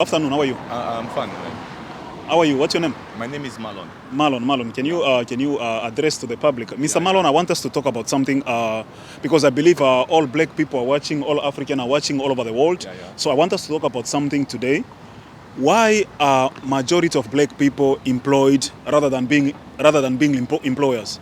Afternoon, how are you? I'm fine. How are you? What's your name? My name is Marlon. Marlon, can you address to the public? Mr. Yeah, Marlon, yeah. I want us to talk about something because I believe all black people are watching, all African are watching all over the world. Yeah, yeah. So I want us to talk about something today. Why are majority of black people employed rather than being employers?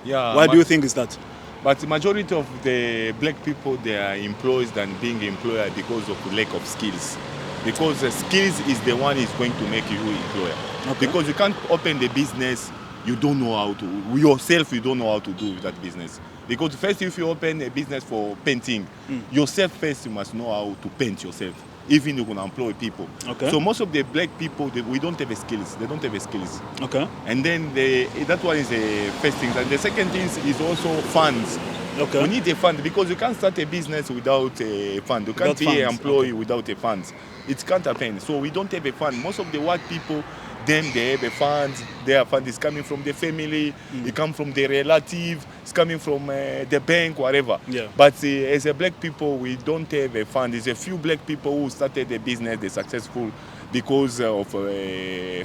Yeah, Why do you think is that? but the majority of the black people, they are employed than being employed because of lack of skills. Because the skills is the one is going to make you employer. Okay. Because you can't open the business, you don't know how to, yourself you don't know how to do that business. Because first if you open a business for painting, yourself first you must know how to paint yourself. Even you can employ people. Okay. So most of the black people, we don't have the skills. They don't have the skills. Okay. And then that one is the first thing. And the second thing is also funds. Okay. We need a fund because you can't start a business without a fund. You can't Without be an funds, employee okay. without a funds. It can't happen. So we don't have a fund. Most of the white people, them they have a fund. Their fund is coming from the family. It comes from the relative. It's coming from the bank, whatever. Yeah. But as a black people, we don't have a fund. There's a few black people who started a business. They're successful because of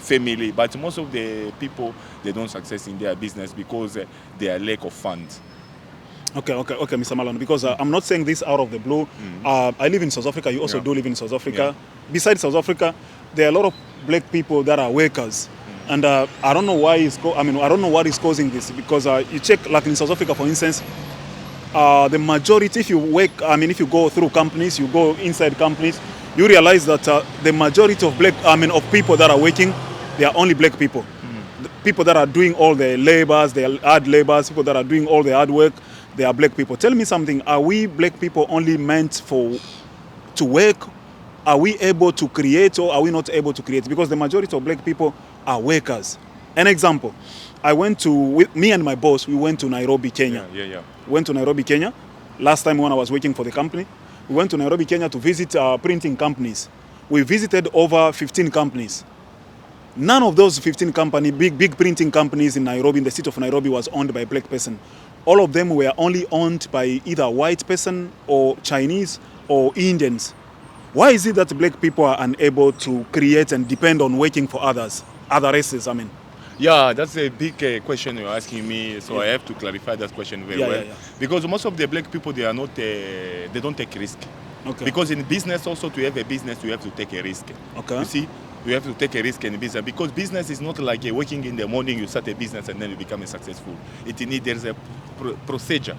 family. But most of the people, they don't success in their business because they are lack of funds. Okay, Mr. Marlon, because I'm not saying this out of the blue. I live in South Africa. You also Yeah. do live in South Africa. Besides South Africa, there are a lot of black people that are workers, and I don't know why I don't know what is causing this because you check like in South Africa, for instance, the majority, if you go through companies, you go inside companies, you realize that the majority of of people that are working, they are only black people. The people that are doing all the labors, the hard labors, people that are doing all the hard work, they are black people. Tell me something. Are we black people only meant to work? Are we able to create or are we not able to create? Because the majority of black people are workers. An example, with me and my boss, we went to Nairobi, Kenya. Yeah. Went to Nairobi, Kenya. Last time when I was working for the company, we went to Nairobi, Kenya to visit printing companies. We visited over 15 companies. None of those 15 big printing companies in Nairobi, in the city of Nairobi, was owned by a black person. All of them were only owned by either a white person or Chinese or Indians. Why is it that black people are unable to create and depend on working for others, other races, Yeah, that's a big question you're asking me. So I have to clarify that question very well. Yeah. Because most of the black people, they are not, they don't take risk. Okay. Because in business also, to have a business, you have to take a risk. Okay. You see, you have to take a risk in business because business is not like working in the morning, you start a business and then you become successful. There's a procedure.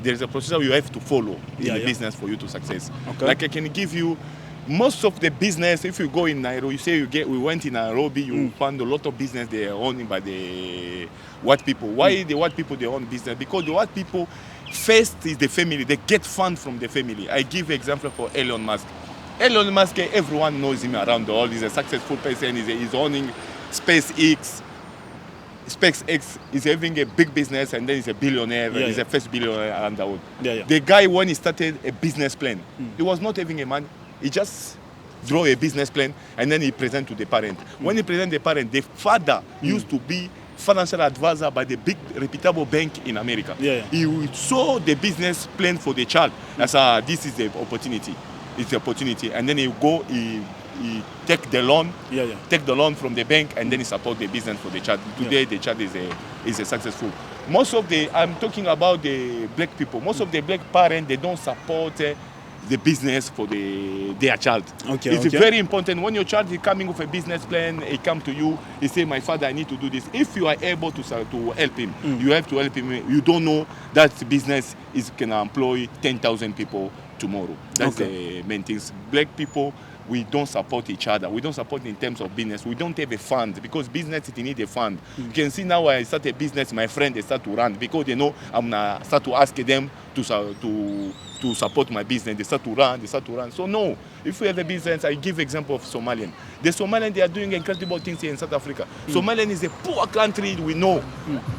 There's a procedure you have to follow in the business for you to success. Okay. Like I can give you most of the business. If you go in Nairobi, we went in Nairobi, you find a lot of business they are owned by the white people. Why the white people they own business? Because the white people first is the family. They get fund from the family. I give example for Elon Musk. Elon Musk, everyone knows him around the world. He's a successful person. He's owning SpaceX. SpaceX is having a big business and then he's a billionaire. He's the first billionaire around the world. Yeah. The guy, when he started a business plan, he was not having a man. He just draw a business plan and then he present to the parent. When he present the parent, the father used to be financial advisor by the big reputable bank in America. Yeah. He saw the business plan for the child as this is the opportunity. It's the opportunity. And then he take the loan. Take the loan from the bank and then he support the business for the child. Today the child is a successful. I'm talking about the black people. Most of the black parents, they don't support the business for their child. It's very important when your child is coming with a business plan. He come to you, he say, "My father, I need to do this." If you are able to help him, you have to help him. You don't know that business can employ 10,000 people tomorrow. That's the main things. Black people, we don't support each other. We don't support in terms of business. We don't have a fund because business it need a fund. You can see now I start a business, my friend they start to run because they know I'm gonna start to ask them to support my business. They start to run. So no, if we have a business, I give example of Somalian. The Somalian, they are doing incredible things here in South Africa. Somalian is a poor country we know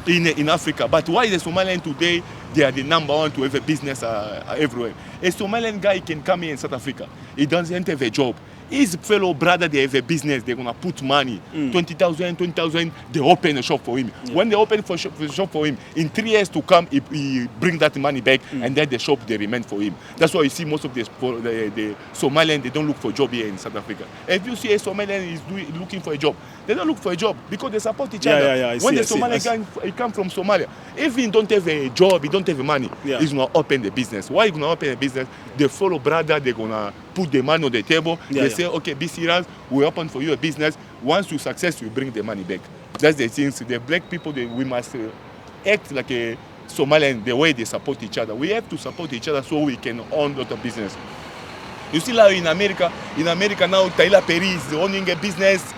in Africa. But why the Somalian today, they are the number one to have a business everywhere. A Somalian guy can come here in South Africa. he doesn't have a job. His fellow brother, they have a business, they're gonna put money, 20,000, they open a shop for him. When they open a shop for him, in 3 years to come, he bring that money back, and then the shop, they remain for him. That's why you see most of the Somalians, they don't look for a job here in South Africa. If you see a Somalian is looking for a job, they don't look for a job because they support each other. When the Somalian guy come from Somalia, if he don't have a job, he don't have money, he's gonna open the business. Why he gonna open a business? The fellow brother, they're gonna put the money on the table. They say, okay, be serious, we open for you a business. Once you success, you bring the money back. That's the things. The black people, we must act like a Somalian, the way they support each other. We have to support each other so we can own a lot of business. You see now in America now, Tyler Perry is owning a business.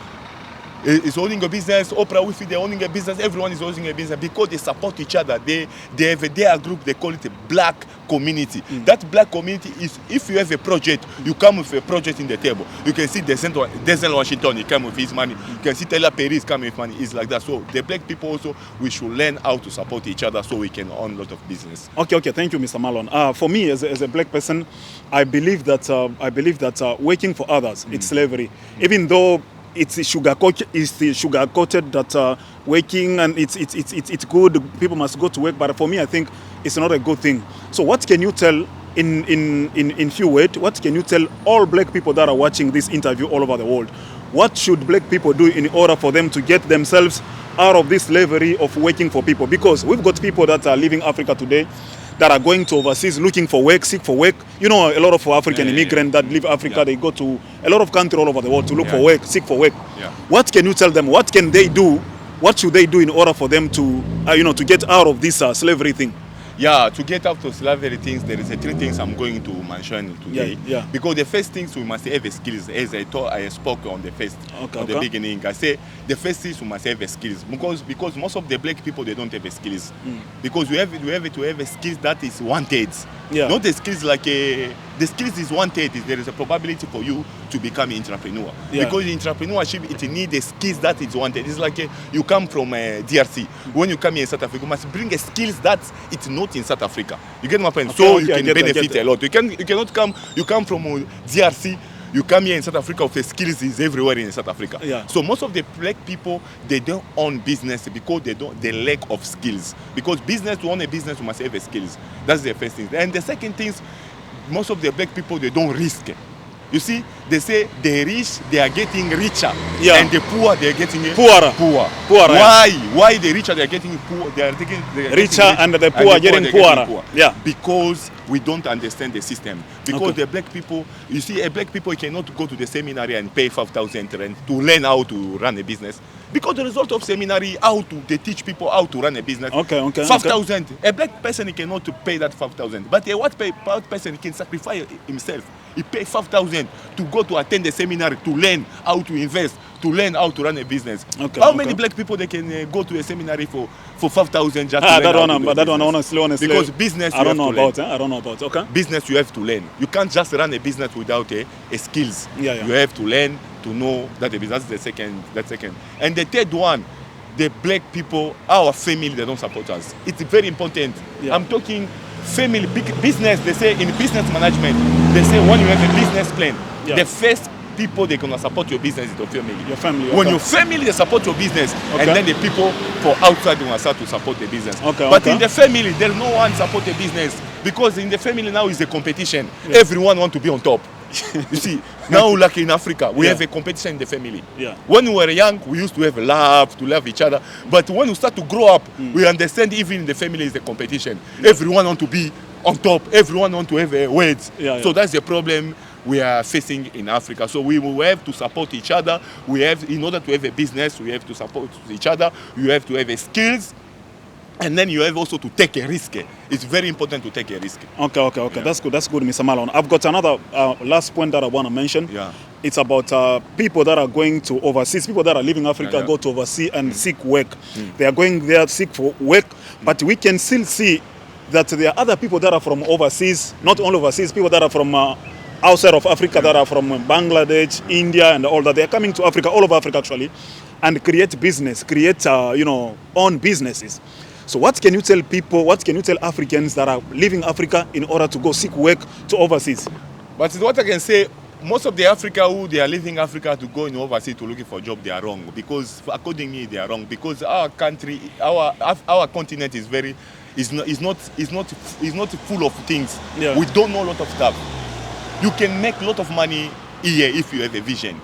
Is owning a business. Oprah Winfrey, they're owning a business. Everyone is owning a business because they support each other. They have their group. They call it a black community. That black community is, if you have a project, you come with a project in the table. You can see Denzel Washington, he come with his money. You can see Tyler Perry is coming with money. It's like that. So the black people also, we should learn how to support each other so we can own a lot of business. Okay. Thank you, Mr. Marlon. For me, as a black person, I believe that working for others, it's slavery. Even though it's sugar-coated that working and it's good, people must go to work, but for me I think it's not a good thing. So what can you tell in few words, what can you tell all black people that are watching this interview all over the world? What should black people do in order for them to get themselves out of this slavery of working for people? Because we've got people that are leaving Africa today that are going to overseas looking for work, seek for work. You know, a lot of African immigrants that leave Africa, they go to a lot of countries all over the world to look for work, seek for work. What can you tell them? What can they do? What should they do in order for them to, to get out of this slavery thing? Yeah, to get out of slavery things, there is 3 things I'm going to mention today. Because the first things we must have skills, as I spoke on the beginning. I say the first things we must have skills because most of the black people, they don't have skills. Because we have to have a skills that is wanted. Not the skills like the skills is wanted. There is a probability for you to become an entrepreneur. Because entrepreneurship, it needs the skills that is wanted. It's like you come from DRC. When you come here in South Africa, you must bring a skills that it's not in South Africa. You get my point? So you can benefit a lot. You cannot come. You come from DRC. You come here in South Africa with the skills is everywhere in South Africa. So most of the black people, they don't own business because they lack of skills. Because to own a business, you must have skills. That's the first thing. And the second thing, most of the black people, they don't risk. You see, they say the rich, they are getting richer, and the poor, they are getting poorer. Why the richer, they are getting poor? They are getting richer, and the poor are getting poorer. Because we don't understand the system. Because the black people, you see, a black people cannot go to the seminary and pay 5,000 rand to learn how to run a business. Because the result of seminary, they teach people how to run a business. 5,000. A black person cannot pay that 5,000. But a white person can sacrifice himself. He pay 5,000 to go to attend the seminary to learn how to invest, to learn how to run a business. How many black people they can go to a seminary for 5,000 just to learn that one honestly. Because business I don't know about. Okay. Business you have to learn. You can't just run a business without a skills. You have to learn to know that the business. That's the second. And the third one, the black people, our family, they don't support us. It's very important. I'm talking family, big business. They say in business management, they say when you have a business plan, the first people they're gonna support your business is your family. Your family. When your family they support your business, and then the people for outside they gonna start to support the business. But in the family, there's no one support the business because in the family now is a competition. Everyone want to be on top. You see, now like in Africa, we have a competition in the family. When we were young, we used to have a laugh, to love each other. But when we start to grow up, we understand even in the family is a competition. Everyone want to be on top. Everyone want to have a weight. So that's the problem we are facing in Africa. So we have to support each other. In order to have a business, we have to support each other. You have to have a skills. And then you have also to take a risk. It's very important to take a risk. Okay. That's good, Mr. Marlon. I've got another last point that I want to mention. It's about people that are going to overseas, people that are leaving Africa, go to overseas and seek work. They are going there to seek for work, but we can still see that there are other people that are from overseas, not only overseas, people that are from outside of Africa, that are from Bangladesh, India, and all that. They are coming to Africa, all over Africa actually, and create business, own businesses. So what can you tell people, what can you tell Africans that are leaving Africa in order to go seek work to overseas? But what I can say, most of the Africa who they are leaving Africa to go in overseas to looking for a job, they are wrong. Because according to me, they are wrong. Because our country, our continent is not full of things. Yeah. We don't know a lot of stuff. You can make a lot of money here if you have a vision.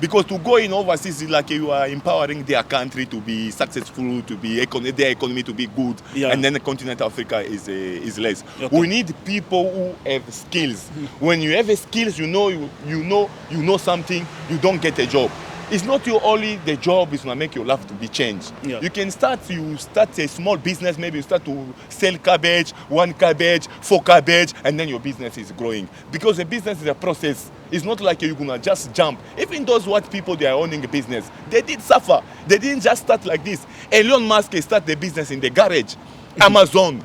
Because to go in overseas is like you are empowering their country to be successful, to be their economy to be good, and then the continent of Africa is less. Okay. We need people who have skills. When you have a skills, you know something, you don't get a job. It's not you only the job is gonna make your life to be changed. You can start a small business, maybe you start to sell cabbage, 1 cabbage, 4 cabbage, and then your business is growing. Because a business is a process. It's not like you're gonna just jump. Even those white people they are owning a business, they did suffer. They didn't just start like this. Elon Musk started the business in the garage. Amazon,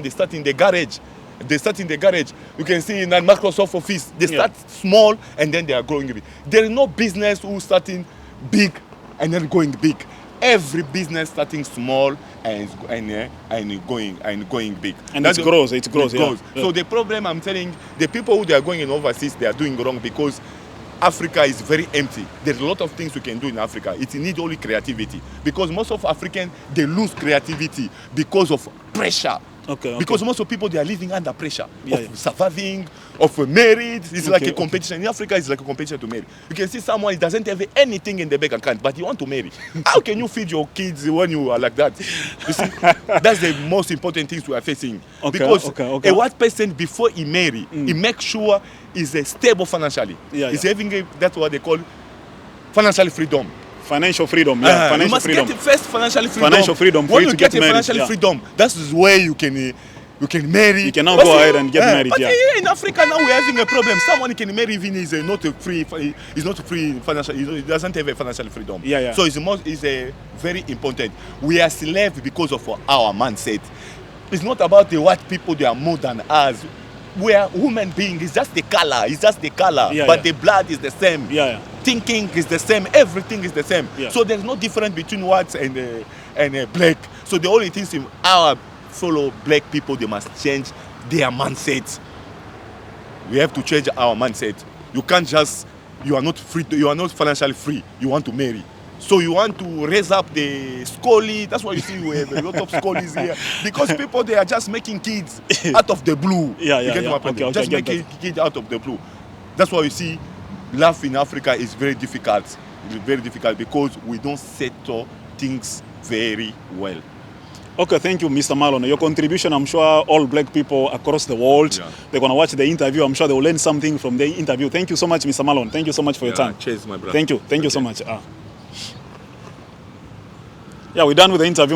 they start in the garage. You can see in that Microsoft Office, they start small and then they are growing big. There is no business who starting big and then going big. Every business starting small and going big. And it grows. Yeah. So the problem I'm telling the people who they are going in overseas, they are doing wrong because Africa is very empty. There's a lot of things we can do in Africa. It needs only creativity. Because most of Africans, they lose creativity because of pressure. Because most of people, they are living under pressure of surviving, of married. It's like a competition. In Africa, it's like a competition to marry. You can see someone, he doesn't have anything in the bank account, but you want to marry. How can you feed your kids when you are like that? You see, that's the most important things we are facing. Because a white person, before he marry, he makes sure he's stable financially. He's having that's what they call financial freedom. Financial freedom, financial you must freedom. get first financial freedom. Financial freedom. When you get financial freedom, that's where you can marry. You can now go ahead and get married. But here in Africa now we're having a problem. Someone can marry even is not free financial. He doesn't have a financial freedom. So it's a very important. We are slaves because of our mindset. It's not about the white people. They are more than us. We are human beings. It's just the color. But the blood is the same. Thinking is the same. Everything is the same. So there's no difference between whites and black. So the only thing is our fellow black people, they must change their mindset. We have to change our mindset. You can't just, you are not free. You are not financially free. You want to marry. So you want to raise up the schoolie. That's why you see we have a lot of schoolies here. Because people, they are just making kids out of the blue. Just making kids out of the blue. That's why you see life in Africa is very difficult. It's very difficult because we don't settle things very well. Okay, thank you, Mr. Malone. Your contribution, I'm sure all black people across the world, they're going to watch the interview. I'm sure they will learn something from the interview. Thank you so much, Mr. Malone. Thank you so much for your time. Cheers, my brother. Thank you. Thank you so much. Yeah, we're done with the interview.